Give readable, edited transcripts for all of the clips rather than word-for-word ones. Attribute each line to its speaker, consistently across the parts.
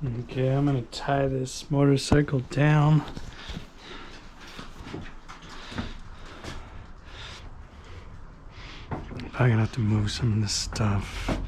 Speaker 1: Okay, I'm gonna tie this motorcycle down. I'm gonna have to move some of this stuff.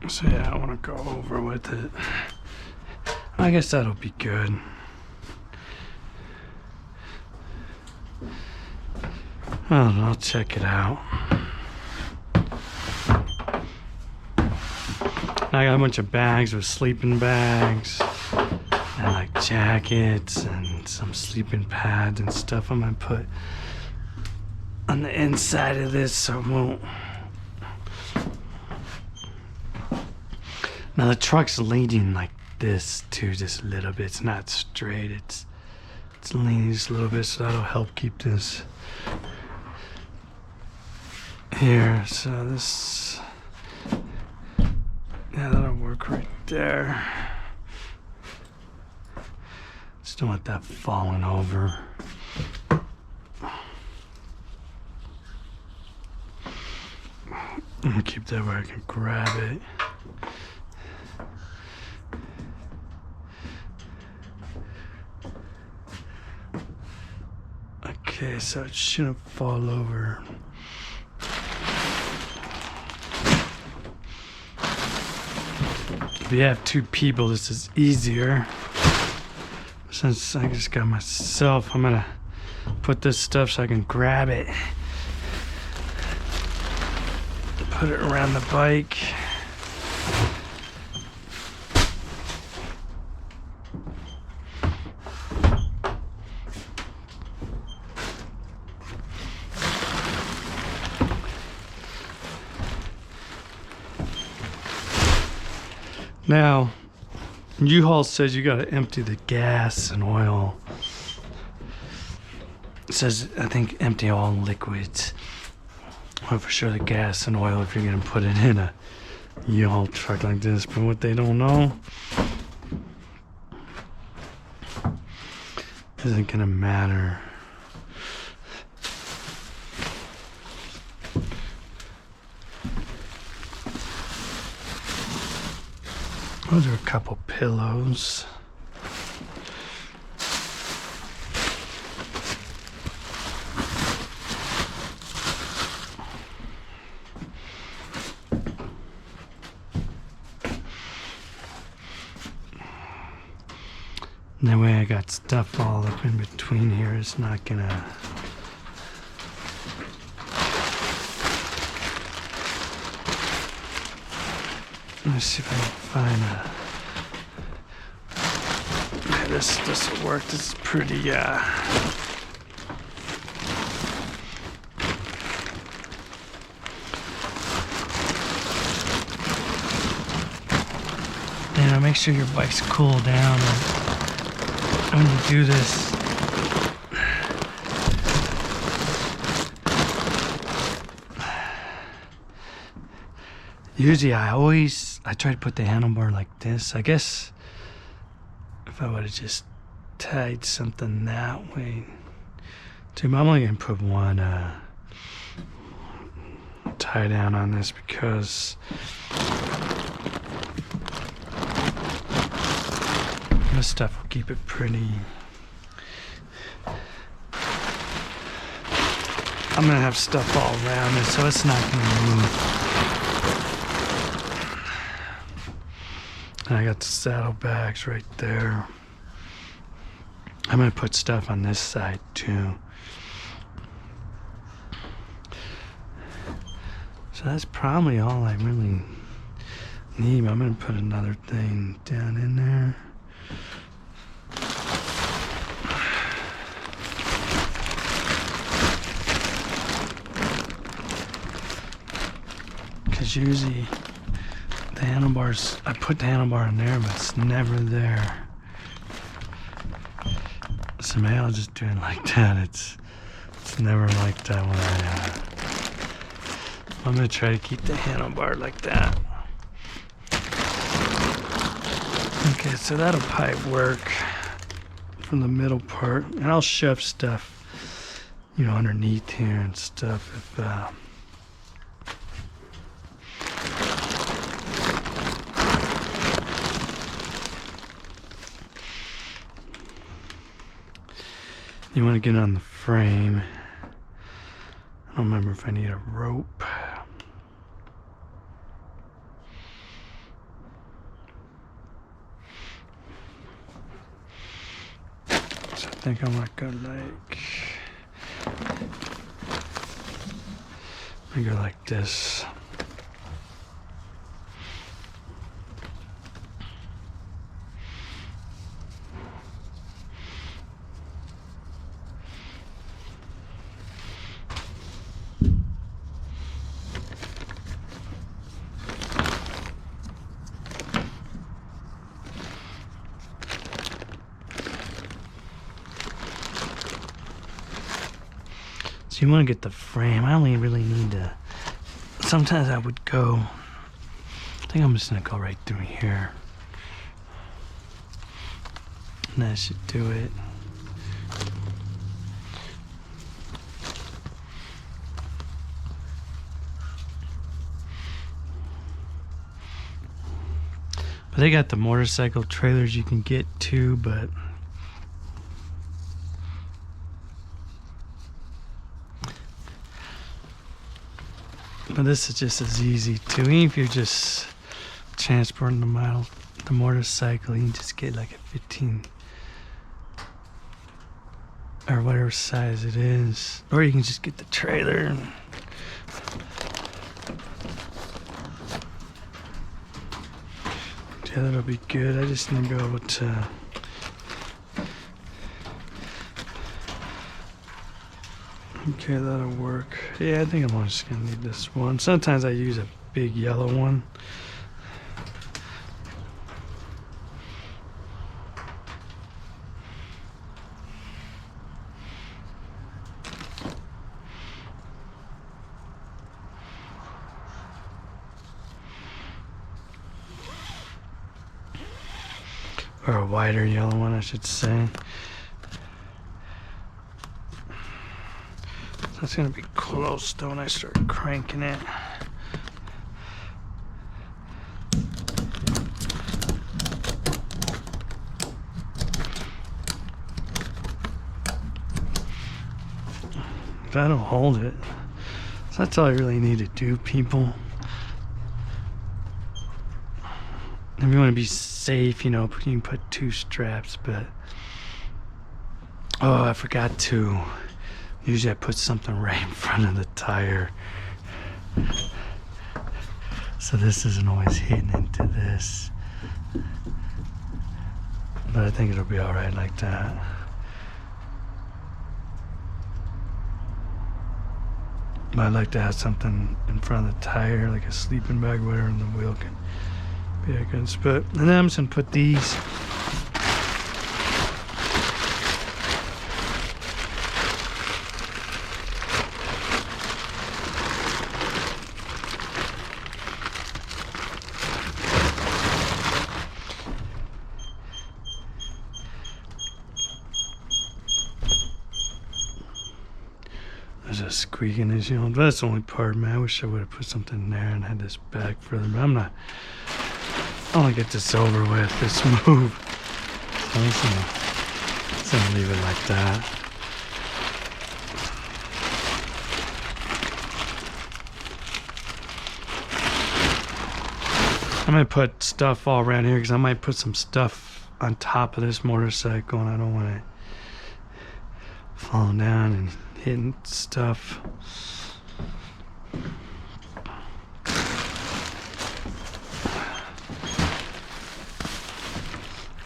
Speaker 1: So yeah, I want to go over with it. I guess that'll be good. I don't know, I'll check it out. I got a bunch of bags with sleeping bags and like jackets and some sleeping pads and stuff I'm gonna put on the inside of this so it won't. Now the truck's leaning like this too, just a little bit. It's not straight, it's leaning just a little bit, so that'll help keep this here. So this, yeah, that'll work right there. Just don't want that falling over. I'm gonna keep that where I can grab it. Okay, so it shouldn't fall over. If you have two people, this is easier. Since I just got myself, I'm gonna put this stuff so I can grab it. Put it around the bike. Now, U-Haul says you gotta empty the gas and oil. It says, I think, empty all liquids. Well, for sure the gas and oil if you're gonna put it in a U-Haul truck like this. But what they don't know isn't gonna matter. Those are a couple pillows. That way I got stuff all up in between here. It's not gonna... Let's see if I can find a... Yeah, this doesn't work. This is pretty, You know, make sure your bike's cooled down when you do this. Usually I try to put the handlebar like this. I guess if I would have just tied something that way. I'm only gonna put one tie down on this because this stuff will keep it pretty. I'm gonna have stuff all around it, so it's not gonna move. And I got the saddlebags right there. I'm gonna put stuff on this side too. So that's probably all I really need. I'm gonna put another thing down in there. Because usually the handlebars, I put the handlebar in there, but it's never there. So maybe I'll just do it like that. It's Never liked that when I'm gonna try to keep the handlebar like that. Okay, so that'll probably work from the middle part, and I'll shove stuff, underneath here and stuff if you want to get on the frame. I don't remember if I need a rope. So I think I might go like this. So you want to get the frame. I only really need to. Sometimes I would go. I think I'm just gonna go right through here. And that should do it. But they got the motorcycle trailers you can get too, but this is just as easy too. Even if you're just transporting the motorcycle, you can just get like a 15 or whatever size it is, or you can just get the trailer. Yeah, that'll be good. I just need to be able to. Okay, that'll work. Yeah, I think I'm just gonna need this one. Sometimes I use a big yellow one. Or a wider yellow one, I should say. That's gonna be close though when I start cranking it. That'll hold it. So that's all I really need to do, people. If you want to be safe, you can put 2 straps, but oh, I forgot to. Usually I put something right in front of the tire, so this isn't always hitting into this, but I think it'll be all right like that. But I'd like to have something in front of the tire, like a sleeping bag, whatever, and the wheel can be a good spot. And then I'm just gonna put these. There's a squeaking issue, but that's the only part, man. I wish I would have put something there and had this back further, but I want to get this over with, this move. So I'm just gonna leave it like that. I'm gonna put stuff all around here because I might put some stuff on top of this motorcycle, and I don't want it falling down and hitting stuff.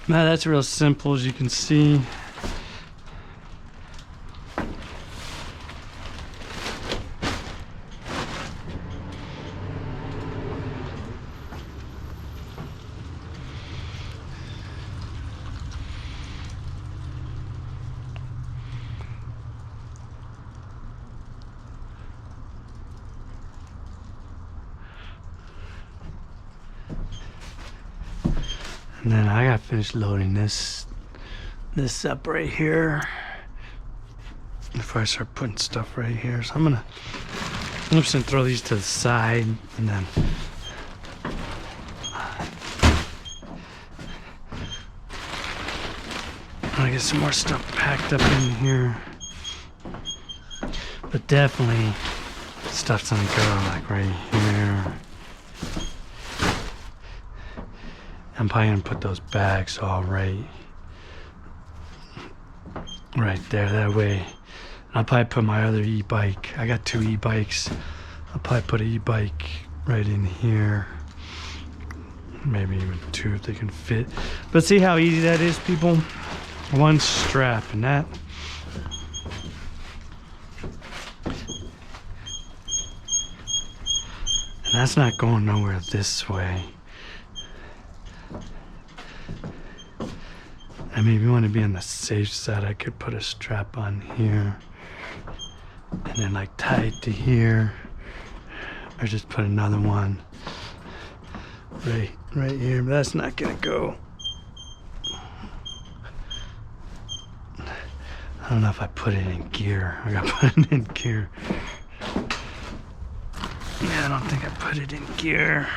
Speaker 1: Now that's real simple, as you can see. And then I gotta finish loading this up right here before I start putting stuff right here. So I'm just gonna throw these to the side, and then I'm gonna get some more stuff packed up in here. But definitely stuff's gonna go like right here. I'm probably gonna put those bags all right there. That way, I'll probably put my other e-bike. I got 2 e-bikes. I'll probably put an e-bike right in here. Maybe even 2 if they can fit. But see how easy that is, people? 1 strap, and that's not going nowhere this way. I mean, if you want to be on the safe side, I could put a strap on here and then like tie it to here, or just put another one right here. But that's not gonna go. I don't know if I put it in gear. I gotta put it in gear. Yeah, I don't think I put it in gear.